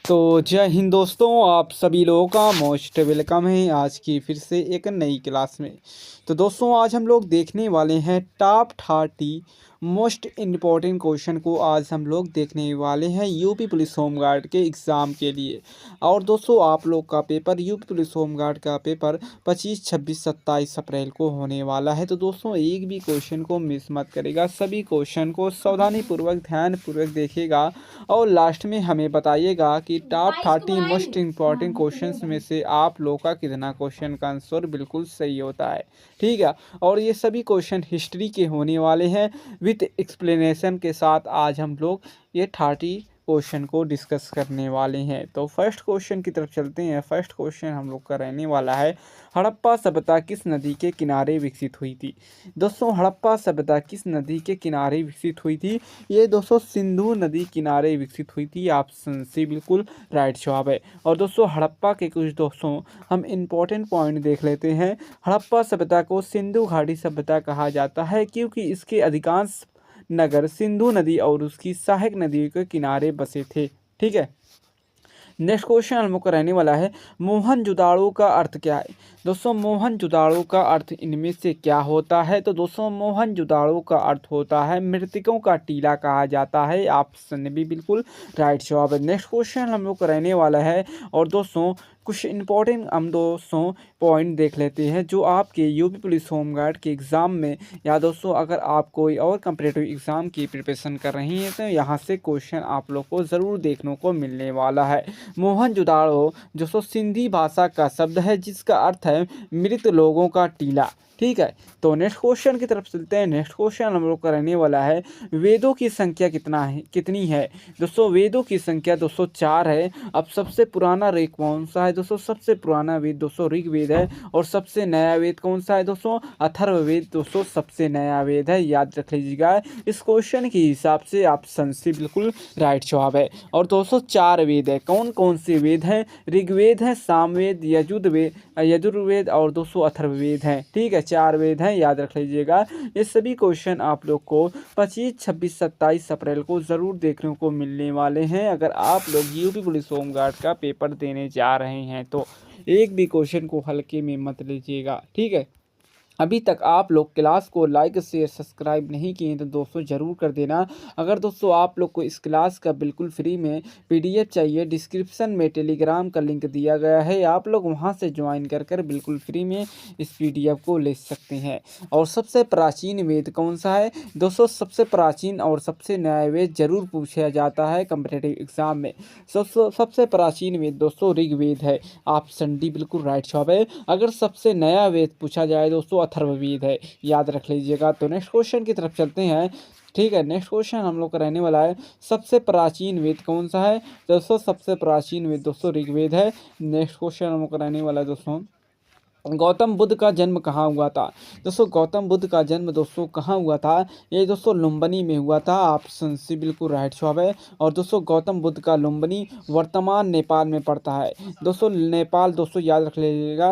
तो जय हिंद दोस्तों, आप सभी लोगों का मोस्ट वेलकम है आज की फिर से एक नई क्लास में। तो दोस्तों आज हम लोग देखने वाले हैं टॉप 30 मोस्ट इम्पॉर्टेंट क्वेश्चन को आज हम लोग देखने वाले हैं यूपी पुलिस होमगार्ड के एग्ज़ाम के लिए। और दोस्तों आप लोग का पेपर यूपी पुलिस होमगार्ड का पेपर 25, 26, 27 अप्रैल को होने वाला है। तो दोस्तों एक भी क्वेश्चन को मिस मत करेगा, सभी क्वेश्चन को सावधानीपूर्वक ध्यानपूर्वक देखेगा और लास्ट में हमें बताइएगा कि टॉप 30 मोस्ट इम्पॉर्टेंट क्वेश्चंस में से आप लोग का कितना क्वेश्चन का आंसर बिल्कुल सही होता है। ठीक है, और ये सभी क्वेश्चन हिस्ट्री के होने वाले हैं विथ एक्सप्लेनेशन के साथ। आज हम लोग ये 30 क्वेश्चन को डिस्कस करने वाले हैं। तो फर्स्ट क्वेश्चन की तरफ चलते हैं। फर्स्ट क्वेश्चन हम लोग का रहने वाला है, हड़प्पा सभ्यता किस नदी के किनारे विकसित हुई थी। दोस्तों हड़प्पा सभ्यता किस नदी के किनारे विकसित हुई थी? ये दोस्तों सिंधु नदी किनारे विकसित हुई थी। ऑप्शन सी बिल्कुल राइट जवाब है। और दोस्तों हड़प्पा के कुछ दोस्तों हम इम्पोर्टेंट पॉइंट देख लेते हैं। हड़प्पा सभ्यता को सिंधु घाटी सभ्यता कहा जाता है क्योंकि इसके अधिकांश नगर सिंधु नदी और उसकी सहायक नदियों के किनारे बसे थे। ठीक है, नेक्स्ट क्वेश्चन हम लोग का रहने वाला है, मोहनजोदाड़ो का अर्थ क्या है। दोस्तों मोहनजोदाड़ो का अर्थ इनमें से क्या होता है? तो दोस्तों मोहनजोदाड़ो का अर्थ होता है मृतकों का टीला कहा जाता है। ऑप्शन भी बिल्कुल राइट जवाब है। नेक्स्ट क्वेश्चन हम लोग का रहने वाला है, और दोस्तों कुछ इंपॉर्टेंट हम दोस्तों पॉइंट देख लेते हैं जो आपके यूपी पुलिस होमगार्ड के एग्ज़ाम में, या दोस्तों अगर आप कोई और कम्पिटिटिव एग्ज़ाम की प्रिपरेशन कर रही हैं तो यहाँ से क्वेश्चन आप लोग को ज़रूर देखने को मिलने वाला है। मोहनजोदाड़ो दोस्तों सिंधी भाषा का शब्द है जिसका अर्थ है मृत लोगों का टीला। ठीक है, तो नेक्स्ट क्वेश्चन की तरफ चलते हैं। नेक्स्ट क्वेश्चन हम लोग का रहने वाला है, वेदों की संख्या कितनी है। दोस्तों वेदों की संख्या 204 है। अब सबसे पुराना वेद कौन सा है? दोस्तों सबसे पुराना वेद दोस्तों ऋग्वेद है। और सबसे नया वेद कौन सा है? दोस्तों अथर्ववेद दोस्तों सबसे नया वेद है, याद रख लीजिएगा। इस क्वेश्चन के हिसाब से ऑप्शन सी बिल्कुल राइट जवाब है। और दोस्तों 4 वेद है, कौन कौन से वेद हैं? ऋग्वेद है, सामवेद, यजुर्वेद और दोस्तों अथर्ववेद हैं। ठीक है, 4 वेद हैं, याद रख लीजिएगा। ये सभी क्वेश्चन आप लोग को 25, 26, 27 अप्रैल को ज़रूर देखने को मिलने वाले हैं अगर आप लोग यूपी पुलिस होमगार्ड का पेपर देने जा रहे हैं तो। एक भी क्वेश्चन को हल्के में मत लीजिएगा। ठीक है, अभी तक आप लोग क्लास को लाइक शेयर सब्सक्राइब नहीं किए तो दोस्तों ज़रूर कर देना। अगर दोस्तों आप लोग को इस क्लास का बिल्कुल फ्री में पीडीएफ चाहिए, डिस्क्रिप्शन में टेलीग्राम का लिंक दिया गया है, आप लोग वहां से ज्वाइन कर बिल्कुल फ्री में इस पीडीएफ को ले सकते हैं। और सबसे प्राचीन वेद कौन सा है? दोस्तों सबसे प्राचीन और सबसे नया वेद जरूर पूछा जाता है कम्पिटिटिव एग्जाम में। सबसे प्राचीन वेद दोस्तों ऋग्वेद है। ऑप्शन डी बिल्कुल राइट जवाब है। अगर सबसे नया वेद पूछा जाए दोस्तों अथर्ववेद है, याद रख लीजिएगा। तो नेक्स्ट क्वेश्चन की तरफ चलते हैं। ठीक है, नेक्स्ट क्वेश्चन हम लोग का रहने वाला है, सबसे प्राचीन वेद कौन सा है। दोस्तों सबसे प्राचीन वेद दोस्तों ऋग्वेद है। नेक्स्ट क्वेश्चन हम लोग का रहने वाला है दोस्तों, गौतम बुद्ध का जन्म कहाँ हुआ था। दोस्तों गौतम बुद्ध का जन्म दोस्तों कहाँ हुआ था? ये दोस्तों लुम्बिनी में हुआ था। ऑप्शन सी बिल्कुल राइट जवाब है। और दोस्तों गौतम बुद्ध का लुम्बिनी वर्तमान नेपाल में पड़ता है। दोस्तों नेपाल दोस्तों याद रख लीजिएगा,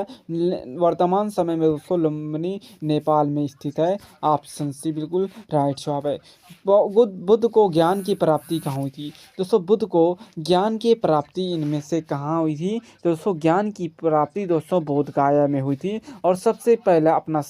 वर्तमान समय में दोस्तों लुम्बिनी नेपाल में स्थित है। ऑप्शन सी बिल्कुल राइट जवाब है। बुद्ध को ज्ञान की प्राप्ति कहाँ हुई थी? दोस्तों बुद्ध को ज्ञान की प्राप्ति इनमें से कहाँ हुई थी? दोस्तों ज्ञान की प्राप्ति दोस्तों बोधगया में हुई थी। और सबसे पहला अपना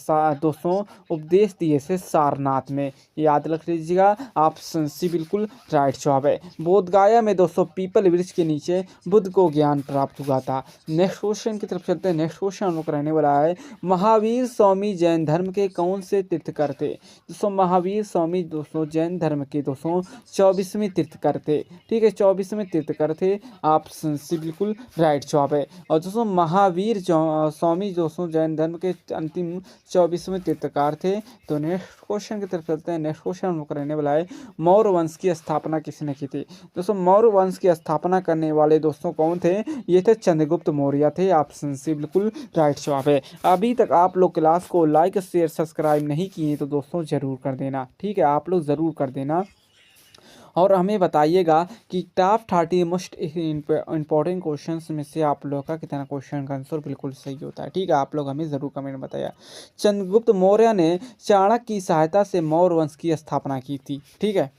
दोस्तों उपदेश दिए थे सारनाथ में, याद रख लीजिएगा। ऑप्शन सी बिल्कुल राइट जवाब है। बोधगया में दोस्तों पीपल वृक्ष के नीचे बुद्ध को ज्ञान प्राप्त हुआ था। नेक्स्ट क्वेश्चन की तरफ चलते हैं। नेक्स्ट क्वेश्चन हम लोग रहने वाला है, महावीर स्वामी जैन धर्म के कौन से तीर्थकर थे। दोस्तों महावीर स्वामी दोस्तों जैन धर्म के दोस्तों 24वें तीर्थकर थे। ठीक है, 24वें तीर्थकर थे। ऑप्शन सी बिल्कुल राइट जवाब है। और दोस्तों महावीर स्वामी दोस्तों जैन धर्म के अंतिम 24वें तीर्थकार थे। तो नेक्स्ट क्वेश्चन की तरफ चलते हैं। नेक्स्ट क्वेश्चन हम लोग रहने वाला है, मौर्य वंश की स्थापना किसने की थी। दोस्तों मौर्य वंश की स्थापना करने वाले दोस्तों कौन थे? ये थे चंद्रगुप्त मौर्य थे। ऑप्शन सी बिल्कुल राइट जवाब है। अभी तक आप लोग क्लास को लाइक शेयर सब्सक्राइब नहीं किए तो दोस्तों ज़रूर कर देना। ठीक है, आप लोग ज़रूर कर देना। और हमें बताइएगा कि टॉप 30 मोस्ट इंपॉर्टेंट क्वेश्चंस में से आप लोग का कितना क्वेश्चन का आंसर बिल्कुल सही होता है। ठीक है, आप लोग हमें ज़रूर कमेंट में बताइए। चंद्रगुप्त मौर्य ने चाणक्य की सहायता से मौर्य वंश की स्थापना की थी। ठीक है,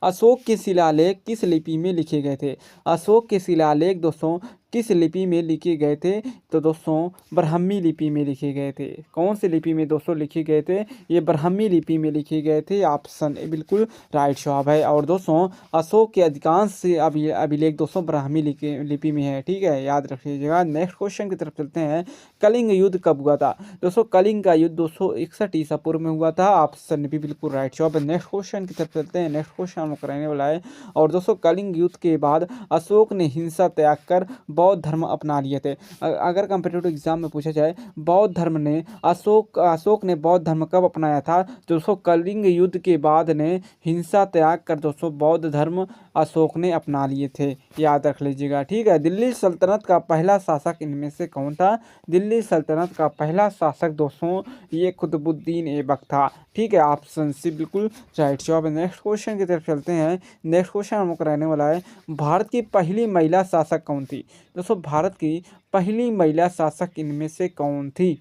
अशोक के शिलालेख किस लिपि में लिखे गए थे? अशोक के शिलालेख दोस्तों किस लिपि में लिखे गए थे? तो दोस्तों ब्राह्मी लिपि में लिखे गए थे। कौन सी लिपि में दोस्तों लिखे गए थे? ये ब्राह्मी लिपि में लिखे गए थे। ऑप्शन ए बिल्कुल राइट जवाब है। और दोस्तों अशोक के अधिकांश से अभिलेख दोस्तों ब्राह्मी लिपि में है। ठीक है, याद रखिएगा। नेक्स्ट क्वेश्चन की तरफ चलते हैं। कलिंग युद्ध कब हुआ था? दोस्तों कलिंग का युद्ध 261 ईसा पूर्व में हुआ था। ऑप्शन भी बिल्कुल राइट जवाब है। नेक्स्ट क्वेश्चन की तरफ चलते हैं। नेक्स्ट क्वेश्चन हम कराने वाला है। और दोस्तों कलिंग युद्ध के बाद अशोक ने हिंसा त्याग कर बौद्ध धर्म अपना लिए थे। अगर कॉम्पिटिटिव एग्जाम में पूछा जाए बौद्ध धर्म ने अशोक ने बौद्ध धर्म कब अपनाया था? दोस्तों कलिंग युद्ध के बाद ने हिंसा त्याग कर दोस्तों बौद्ध धर्म अशोक ने अपना लिए थे। याद रख लीजिएगा। ठीक है, दिल्ली सल्तनत का पहला शासक इनमें से कौन था? दिल्ली सल्तनत का पहला शासक दोस्तों ये कुतुबुद्दीन ऐबक था। ठीक है, ऑप्शन सी बिल्कुल राइट जवाब है। नेक्स्ट क्वेश्चन की तरफ चलते हैं। नेक्स्ट क्वेश्चन हमको रहने वाला है, भारत की पहली महिला शासक कौन थी? दोस्तों भारत की पहली महिला शासक इनमें से कौन थी?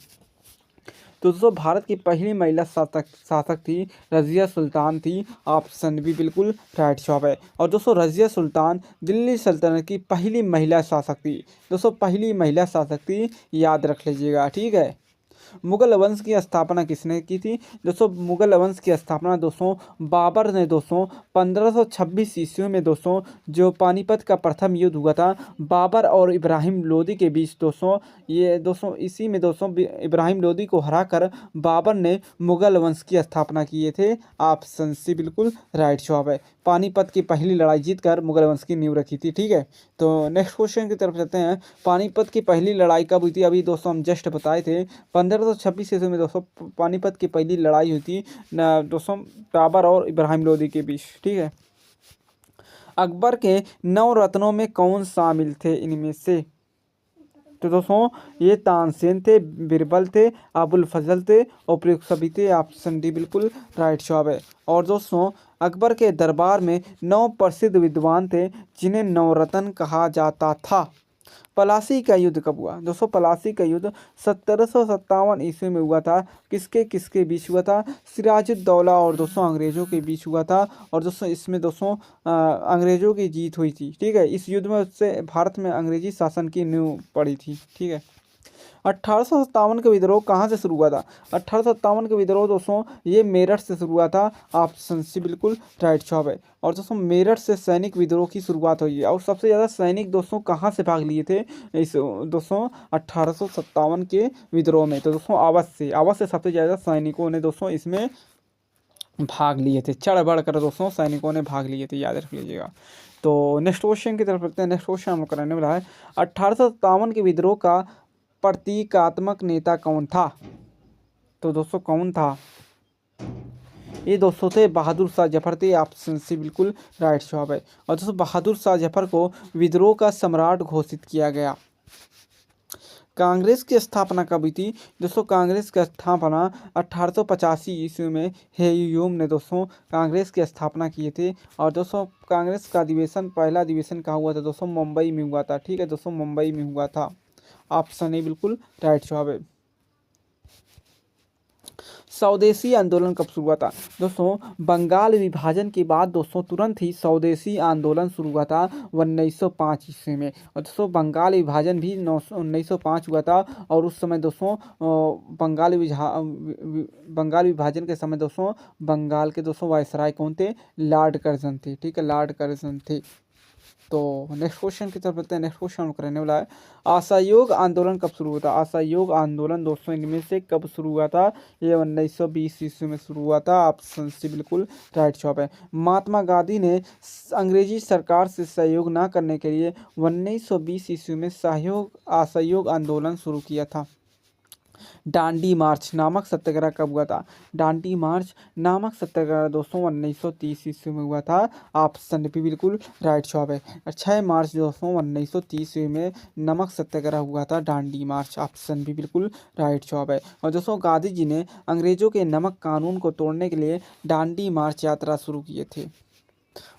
तो दोस्तों भारत की पहली महिला शासक थी रज़िया सुल्तान थी। ऑप्शन भी बिल्कुल राइट जवाब है। और दोस्तों रज़िया सुल्तान दिल्ली सल्तनत की पहली महिला शासक थी। दोस्तों पहली महिला शासक थी, याद रख लीजिएगा। ठीक है, मुगल वंश की स्थापना किसने की थी? दोस्तों मुगल वंश की स्थापना दोस्तों बाबर ने दोस्तों 1526 ईस्वी में दोस्तों जो पानीपत का प्रथम युद्ध हुआ था बाबर और इब्राहिम लोदी के बीच दोस्तों, ये दोस्तों इसी में दोस्तों इब्राहिम लोदी को हराकर बाबर ने मुगल वंश की स्थापना किए थे। ऑप्शन सी बिल्कुल राइट जवाब है। पानीपत की पहली लड़ाई जीतकर मुगल वंश की नींव रखी थी। ठीक है, तो नेक्स्ट क्वेश्चन की तरफ चलते हैं। पानीपत की पहली लड़ाई कब हुई थी? अभी दोस्तों हम जस्ट बताए थे 1526 ईस्वी में दोस्तों पानीपत की पहली लड़ाई हुई थी दोस्तों बाबर और इब्राहिम लोदी के बीच। ठीक है, अकबर के 9 रत्नों में कौन शामिल थे इनमें से? तो दोस्तों ये तानसेन थे, बिरबल थे, अबुल फजल थे और प्रयुक्त सभी थे। ऑप्शन डी बिल्कुल राइट जवाब है। और दोस्तों अकबर के दरबार में 9 प्रसिद्ध विद्वान थे जिन्हें नवरत्न कहा जाता था। पलासी का युद्ध कब हुआ? दोस्तों पलासी का युद्ध 1757 ईस्वी में हुआ था। किसके किसके बीच हुआ था? सिराजुद्दौला और दोस्तों अंग्रेजों के बीच हुआ था। और दोस्तों इसमें दोस्तों अंग्रेजों की जीत हुई थी। ठीक है, इस युद्ध में उससे भारत में अंग्रेजी शासन की नींव पड़ी थी। ठीक है, 1857 का विद्रोह कहाँ से शुरू हुआ था? 1857 का विद्रोह दोस्तों ये मेरठ से शुरू हुआ था। ऑप्शन सी बिल्कुल राइट जवाब है। और दोस्तों मेरठ से सैनिक विद्रोह की शुरुआत हुई है। और सबसे ज़्यादा सैनिक दोस्तों कहाँ से भाग लिए थे इस दोस्तों 1857 के विद्रोह में? तो दोस्तों अवध से सबसे ज़्यादा सैनिकों ने दोस्तों इसमें भाग लिए थे। चढ़ बढ़ कर दोस्तों सैनिकों ने भाग लिए थे, याद रख लीजिएगा। तो नेक्स्ट क्वेश्चन की तरफ रखते हैं। नेक्स्ट क्वेश्चन हम कराने वाला है 1857 के विद्रोह का प्रतीकात्मक नेता कौन था? तो दोस्तों कौन था? ये दोस्तों थे बहादुर शाह जफर थे। ऑप्शन सी बिल्कुल राइट जवाब है। और दोस्तों बहादुर शाह जफर को विद्रोह का सम्राट घोषित किया गया। कांग्रेस की स्थापना कब हुई थी? दोस्तों कांग्रेस की स्थापना 1885 ईस्वी में ह्यूम ने दोस्तों कांग्रेस की स्थापना किए थे। और दोस्तों कांग्रेस का अधिवेशन पहला अधिवेशन कहाँ हुआ था? दोस्तों मुंबई में हुआ था। ठीक है दोस्तों, मुंबई में हुआ था। ऑप्शन ए बिल्कुल राइट जवाब है। स्वदेशी आंदोलन कब शुरू हुआ था? दोस्तों बंगाल विभाजन के बाद दोस्तों तुरंत ही स्वदेशी आंदोलन शुरू हुआ था 1905 ईस्वी में। और दोस्तों बंगाल विभाजन भी 1905 हुआ था। और उस समय दोस्तों बंगाल विभाजन के समय दोस्तों बंगाल के दोस्तों वायसराय कौन थे? लॉर्ड कर्जन थे। ठीक है, लॉर्ड कर्जन थे। तो नेक्स्ट क्वेश्चन की तरफ बढ़ते हैं। नेक्स्ट क्वेश्चन करने वाला है, असहयोग आंदोलन कब शुरू हुआ था? असहयोग आंदोलन दोस्तों इनमें से कब शुरू हुआ था? ये 1920 ईस्वी में शुरू हुआ था। ऑप्शन सी बिल्कुल राइट जवाब है। महात्मा गांधी ने अंग्रेजी सरकार से सहयोग न करने के लिए 1920 ईस्वी में असहयोग आंदोलन शुरू किया था। डांडी मार्च नामक सत्याग्रह कब हुआ था? डांडी मार्च नामक सत्याग्रह दोस्तों 1930 ईस्वी में हुआ था। ऑप्शन भी बिल्कुल राइट जवाब है। 6 मार्च दोस्तों 1930 ईस्वी में नमक सत्याग्रह हुआ था, डांडी मार्च। ऑप्शन भी बिल्कुल राइट जवाब है। और दोस्तों गांधी जी ने अंग्रेजों के नमक कानून को तोड़ने के लिए डांडी मार्च यात्रा शुरू किए थे।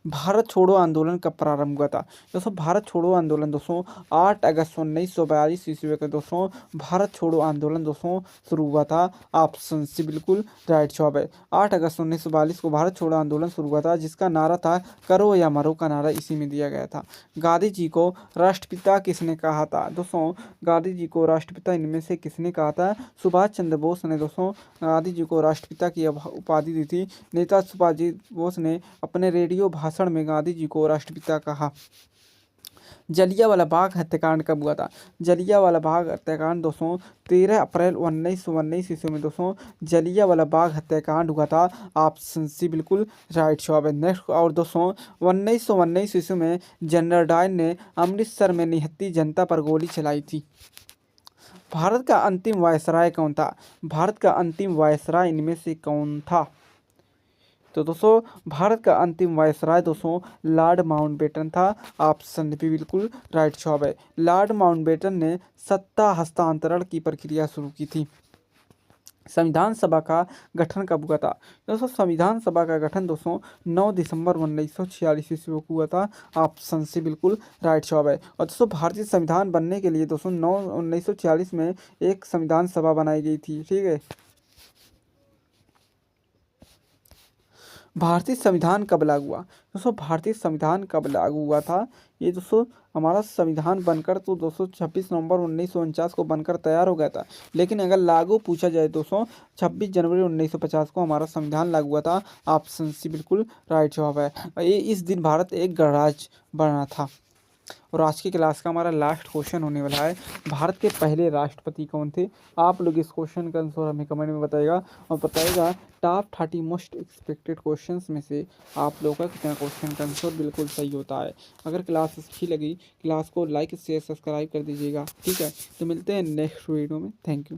भारत छोड़ो आंदोलन कब प्रारंभ हुआ था? दोस्तों भारत छोड़ो आंदोलन दोस्तों 8 अगस्त 1942 ईस्वी को दोस्तों भारत छोड़ो आंदोलन दोस्तों शुरू हुआ था। ऑप्शन सी बिल्कुल राइट जवाब है। 8 अगस्त 1942 को भारत छोड़ो आंदोलन शुरू हुआ था, जिसका नारा था करो या मरो का नारा इसी में दिया गया था। गांधी जी को राष्ट्रपिता किसने कहा था? दोस्तों गांधी जी को राष्ट्रपिता इनमें से किसने कहा था? सुभाष चंद्र बोस ने दोस्तों गांधी जी को राष्ट्रपिता की उपाधि दी थी। नेता सुभाष जी बोस ने अपने रेडियो भाषण में गांधी जी को राष्ट्रपिता कहा। जलियांवाला बाग हत्याकांड कब हुआ था? जलियांवाला बाग हत्याकांड दोस्तों 13 अप्रैल 1919 ईस्वी में दोस्तों जलियांवाला बाग हत्याकांड हुआ था। ऑप्शन सी बिल्कुल राइट जवाब है। नेक्स्ट और दोस्तों 1919 ईस्वी में जनरल डायर ने अमृतसर में निहत्थी जनता पर गोली चलाई थी। भारत का अंतिम वायसराय कौन था? भारत का अंतिम वायसराय इनमें से कौन था? तो दोस्तों भारत का अंतिम वायसराय दोस्तों लॉर्ड माउंटबेटन था। ऑप्शन बी बिल्कुल राइट जवाब है। लॉर्ड माउंटबेटन ने सत्ता हस्तांतरण की प्रक्रिया शुरू की थी। संविधान सभा का गठन कब हुआ था? दोस्तों संविधान सभा का गठन दोस्तों 9 दिसंबर 1946 ईस्वी को हुआ था। ऑप्शन सी बिल्कुल राइट जवाब है। और दोस्तों भारतीय संविधान बनने के लिए दोस्तों 1946 में एक संविधान सभा बनाई गई थी। ठीक है। भारतीय संविधान कब लागू हुआ? दोस्तों भारतीय संविधान कब लागू हुआ था? ये दोस्तों हमारा संविधान बनकर तो दोस्तों 26 नवंबर 1949 को बनकर तैयार हो गया था, लेकिन अगर लागू पूछा जाए दोस्तों 26 जनवरी 1950 को हमारा संविधान लागू हुआ था। ऑप्शन सी बिल्कुल राइट जवाब है। ये इस दिन भारत एक गणराज्य बना था। और आज की क्लास का हमारा लास्ट क्वेश्चन होने वाला है, भारत के पहले राष्ट्रपति कौन थे? आप लोग इस क्वेश्चन का आंसर हमें कमेंट में बताइएगा और बताइएगा टॉप 30 मोस्ट एक्सपेक्टेड क्वेश्चंस में से आप लोगों का कितना क्वेश्चन का आंसर बिल्कुल सही होता है। अगर क्लास अच्छी लगी, क्लास को लाइक शेयर सब्सक्राइब कर दीजिएगा। ठीक है, तो मिलते हैं नेक्स्ट वीडियो में। Thank you.